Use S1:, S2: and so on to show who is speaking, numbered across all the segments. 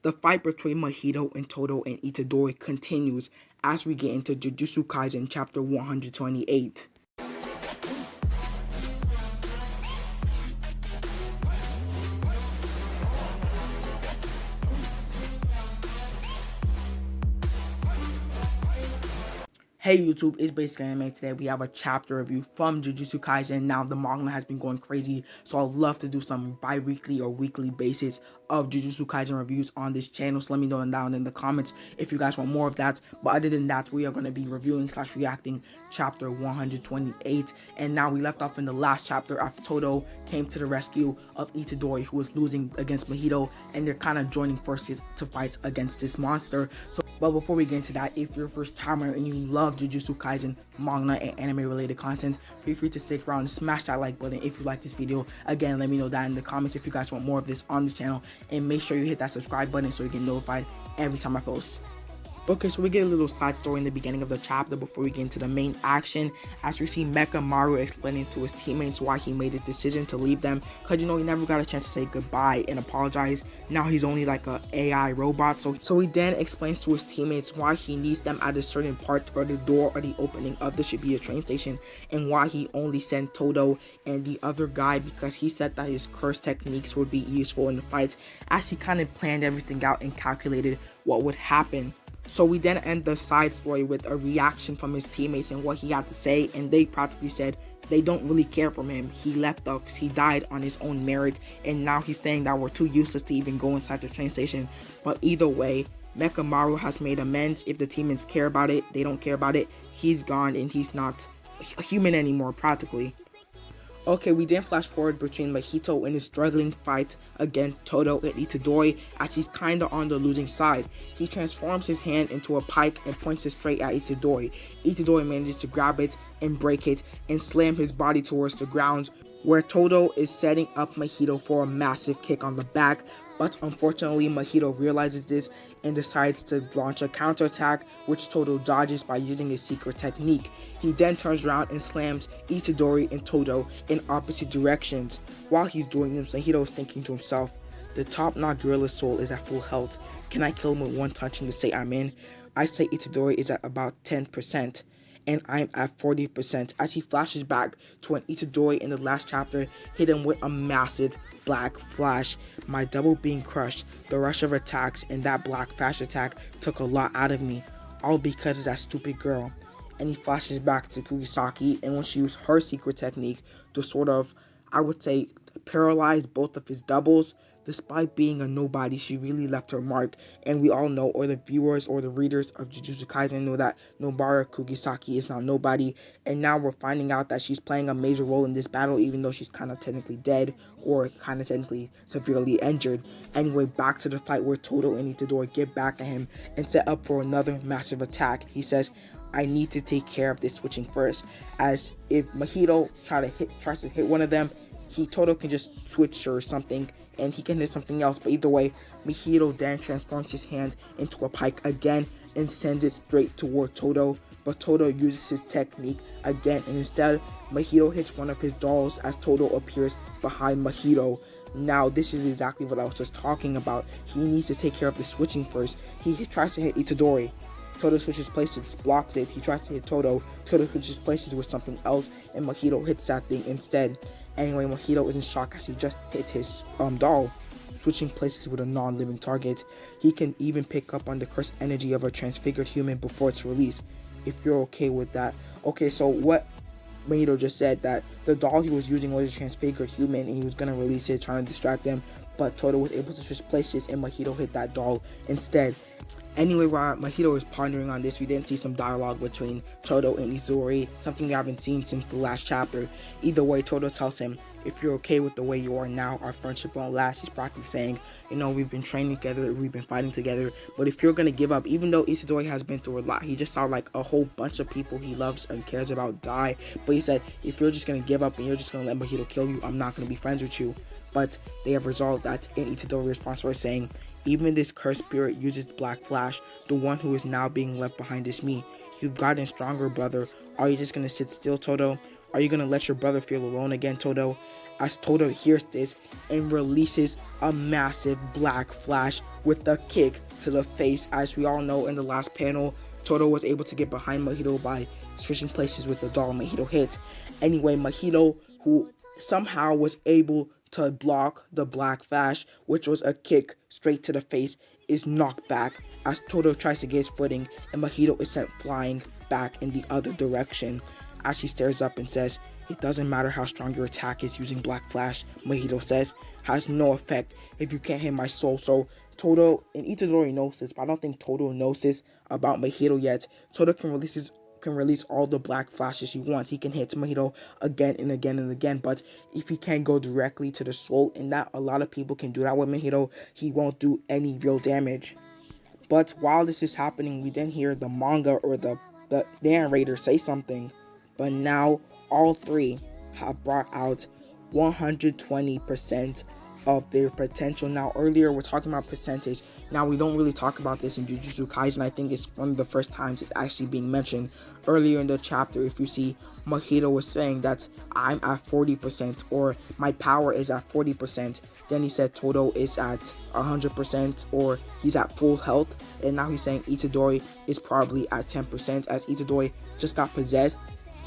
S1: The fight between Mahito and Todo and Itadori continues as we get into Jujutsu Kaisen chapter 128. Hey YouTube, it's BasicallyAnime. Today we have a chapter review from Jujutsu Kaisen. Now the manga has been going crazy, so I'd love to do some bi-weekly or weekly basis of Jujutsu Kaisen reviews on this channel. So let me know down in the comments if you guys want more of that. But other than that, we are going to be reviewing / reacting chapter 128. And now we left off in the last chapter after Todo came to the rescue of Itadori, who was losing against Mahito, and they're kind of joining forces to fight against this monster. But before we get into that, if you're a first timer and you love Jujutsu Kaisen manga and anime related content, feel free to stick around and smash that like button if you like this video. Again, let me know that in the comments if you guys want more of this on this channel, and make sure you hit that subscribe button so you get notified every time I post. Okay, so we get a little side story in the beginning of the chapter before we get into the main action, as we see Mecha Maru explaining to his teammates why he made his decision to leave them, because he never got a chance to say goodbye and apologize. Now he's only like a AI robot, so he then explains to his teammates why he needs them at a certain part or the door or the opening of the Shibuya train station, and why he only sent Todo and the other guy, because he said that his curse techniques would be useful in the fights, as he kind of planned everything out and calculated what would happen. So we then end the side story with a reaction from his teammates and what he had to say, and they practically said they don't really care for him. He left us, he died on his own merit, and now he's saying that we're too useless to even go inside the train station. But either way, Mecha Maru has made amends. If the teammates care about it, they don't care about it. He's gone and he's not a human anymore practically. Okay, we then flash forward between Mahito and his struggling fight against Todo and Itadori, as he's kinda on the losing side. He transforms his hand into a pike and points it straight at Itadori. Itadori manages to grab it and break it and slam his body towards the ground, where Todo is setting up Mahito for a massive kick on the back. But unfortunately, Mahito realizes this and decides to launch a counterattack, which Todo dodges by using his secret technique. He then turns around and slams Itadori and Todo in opposite directions. While he's doing this, Mahito is thinking to himself, the top-knot gorilla's soul is at full health. Can I kill him with one touch and to say I'm in? I say Itadori is at about 10%. And I'm at 40%, as he flashes back to when Itadori in the last chapter hit him with a massive black flash. My double being crushed, the rush of attacks, and that black flash attack took a lot out of me, all because of that stupid girl. And he flashes back to Kugisaki, and when she used her secret technique to sort of, I would say, paralyze both of his doubles. Despite being a nobody, she really left her mark, and we all know, or the viewers or the readers of Jujutsu Kaisen know, that Nobara Kugisaki is not nobody, and now we're finding out that she's playing a major role in this battle, even though she's kind of technically dead or kind of technically severely injured. Anyway, back to the fight where Todo and Itadori get back at him and set up for another massive attack. He says, I need to take care of this switching first, as if Mahito tries to hit one of them, Todo can just switch or something, and he can hit something else. But either way, Mahito then transforms his hand into a pike again and sends it straight toward Todo. But Todo uses his technique again, and instead, Mahito hits one of his dolls as Todo appears behind Mahito. Now, this is exactly what I was just talking about. He needs to take care of the switching first. He tries to hit Itadori. Todo switches places, blocks it. He tries to hit Todo. Todo switches places with something else, and Mahito hits that thing instead. Anyway, Mahito is in shock as he just hit his doll, switching places with a non-living target. He can even pick up on the cursed energy of a transfigured human before its release, if you're okay with that. Okay, so what Mahito just said, that the doll he was using was a transfigured human and he was going to release it, trying to distract them, but Todo was able to switch places and Mahito hit that doll instead. Anyway, while Mahito is pondering on this, we then see some dialogue between Todo and Itadori, something we haven't seen since the last chapter. Either way, Todo tells him, if you're okay with the way you are now, our friendship won't last. He's practically saying, we've been training together, we've been fighting together, but if you're gonna give up, even though Itadori has been through a lot, he just saw like a whole bunch of people he loves and cares about die, but he said, if you're just gonna give up and you're just gonna let Mahito kill you, I'm not gonna be friends with you. But they have resolved that, and Itadori responds by saying, even this cursed spirit uses the Black Flash. The one who is now being left behind is me. You've gotten stronger, brother. Are you just gonna sit still, Todo? Are you gonna let your brother feel alone again, Todo? as Todo hears this and releases a massive black flash with a kick to the face. As we all know, in the last panel, Todo was able to get behind Mahito by switching places with the doll. Mahito hit. Anyway, Mahito, who somehow was able to block the black flash, which was a kick straight to the face, is knocked back as Todo tries to get his footing, and Mahito is sent flying back in the other direction. As he stares up and says, "It doesn't matter how strong your attack is using Black Flash," Mahito says, "has no effect if you can't hit my soul." So Todo and Itadori knows this, but I don't think Todo knows this about Mahito yet. Todo can release all the black flashes he wants. He can hit Mahito again and again and again, but if he can't go directly to the soul, and that a lot of people can do that with Mahito, he won't do any real damage. But while this is happening, we then hear the manga or the narrator say something. But now all three have brought out 120% of their potential. Now earlier we're talking about percentage. Now we don't really talk about this in Jujutsu Kaisen. I think it's one of the first times it's actually being mentioned. Earlier in the chapter, if you see, Mahito was saying that I'm at 40% or my power is at 40%. Then he said Todo is at 100% or he's at full health. And now he's saying Itadori is probably at 10%, as Itadori just got possessed.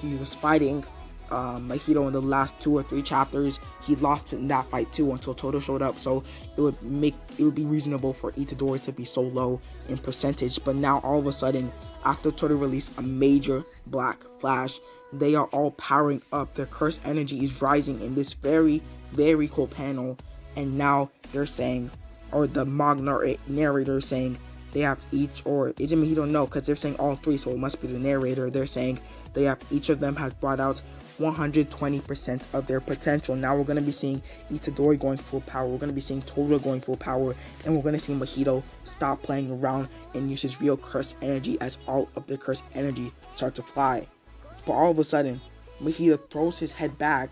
S1: He was fighting Mahito in the last 2 or 3 chapters. He lost in that fight too until Todo showed up, so it would be reasonable for Itadori to be so low in percentage. But now all of a sudden, after Todo released a major black flash, they are all powering up. Their curse energy is rising in this very, very cool panel. And now they're saying, or the manga narrator is saying, they have each, or is it Mahito? No, because they're saying all three, so it must be the narrator. They're saying they have, each of them has brought out 120% of their potential. Now we're going to be seeing Itadori going full power, we're going to be seeing Todo going full power, and we're going to see Mahito stop playing around and use his real curse energy as all of the curse energy start to fly. But all of a sudden, Mahito throws his head back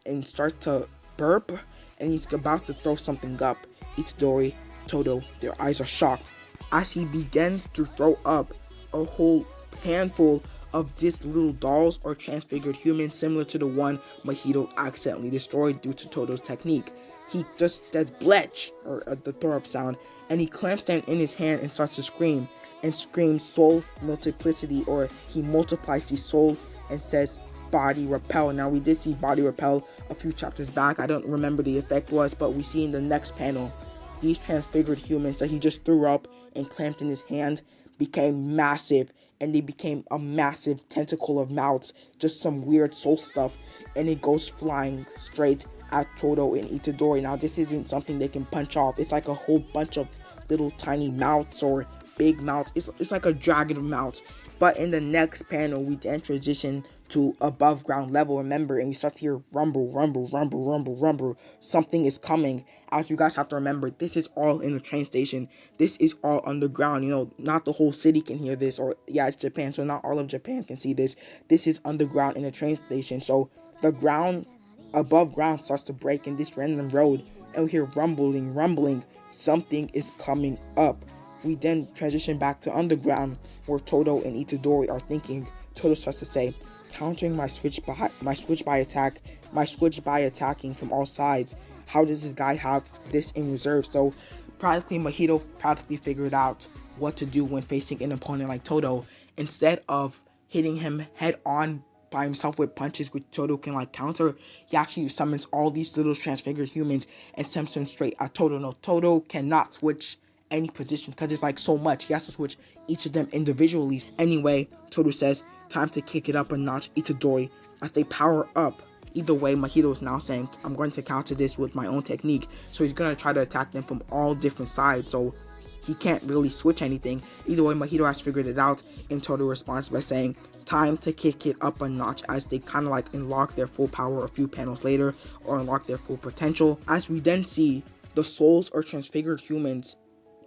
S1: and starts to burp, and he's about to throw something up. Itadori, Todo, their eyes are shocked as he begins to throw up a whole handful of these little dolls or transfigured humans, similar to the one Mahito accidentally destroyed due to Todo's technique. He just does bletch, or the throw up sound, and he clamps them in his hand and starts to scream, and screams soul multiplicity, or he multiplies the soul and says body repel. Now we did see body repel a few chapters back. I don't remember the effect was, but we see in the next panel these transfigured humans that he just threw up and clamped in his hand became massive, and they became a massive tentacle of mouths, just some weird soul stuff, and it goes flying straight at Todo and Itadori. Now this isn't something they can punch off. It's like a whole bunch of little tiny mouths or big mouths. It's like a dragon of mouths. But in the next panel, we then transition to above ground level, remember, and we start to hear rumble, rumble, rumble, rumble, rumble. Something is coming. As you guys have to remember, this is all in the train station. This is all underground. You know, not the whole city can hear this, or yeah, it's Japan, so not all of Japan can see this. This is underground in the train station. So the ground above ground starts to break in this random road, and we hear rumbling, rumbling. Something is coming up. We then transition back to underground, where Todo and Itadori are thinking. Todo starts to say, countering my switch by attacking from all sides. How does this guy have this in reserve? So Mahito practically figured out what to do when facing an opponent like Todo. Instead of hitting him head on by himself with punches which Todo can like counter, he actually summons all these little transfigured humans and sends them straight at Todo. No, Todo cannot switch any position because it's like so much. He has to switch each of them individually. Anyway, Todo says, time to kick it up a notch, Itadori, as they power up. Either way, Mahito is now saying, I'm going to counter this with my own technique. So he's going to try to attack them from all different sides, so he can't really switch anything. Either way, Mahito has figured it out, and Todo responds by saying, time to kick it up a notch, as they kind of like unlock their full power a few panels later, or unlock their full potential. As we then see the souls or transfigured humans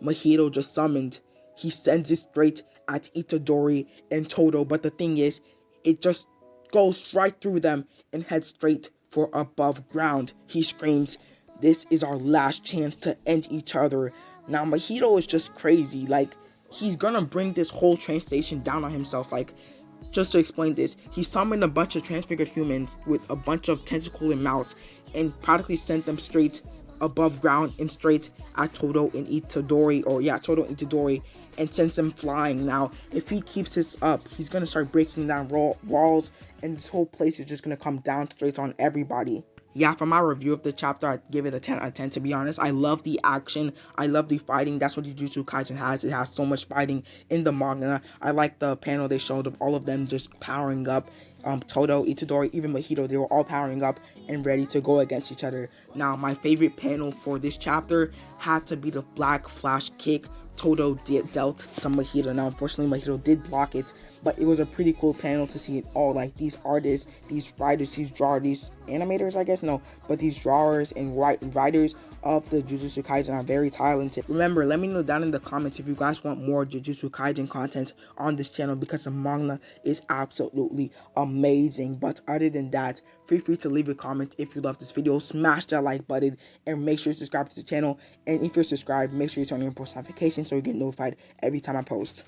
S1: Mahito just summoned, he sends it straight at Itadori and Todo, but the thing is, it just goes right through them and heads straight for above ground. He screams, this is our last chance to end each other. Now Mahito is just crazy. Like, he's gonna bring this whole train station down on himself. Like, Just to explain this, he summoned a bunch of transfigured humans with a bunch of tentacle and mouths and practically sent them straight above ground and straight at Todo and Itadori, Todo and Itadori, and sends them flying. Now, if he keeps this up, he's gonna start breaking down walls, and this whole place is just gonna come down straight on everybody. Yeah, for my review of the chapter, I'd give it a 10 out of 10, to be honest. I love the action. I love the fighting. That's what Jujutsu Kaisen has. It has so much fighting in the manga. I like the panel they showed of all of them just powering up. Todo, Itadori, even Mahito, they were all powering up and ready to go against each other. Now, my favorite panel for this chapter had to be the Black Flash kick Todo dealt to Mahito. Now, unfortunately, Mahito did block it, but it was a pretty cool panel to see it all. Like, these artists, these writers, these animators, I guess, no, but these drawers and writers of the Jujutsu Kaisen are very talented. Remember, let me know down in the comments if you guys want more Jujutsu Kaisen content on this channel, because the manga is absolutely amazing. But other than that, feel free to leave a comment if you love this video. Smash that like button and make sure you subscribe to the channel. And if you're subscribed, make sure you turn on your post notifications so you get notified every time I post.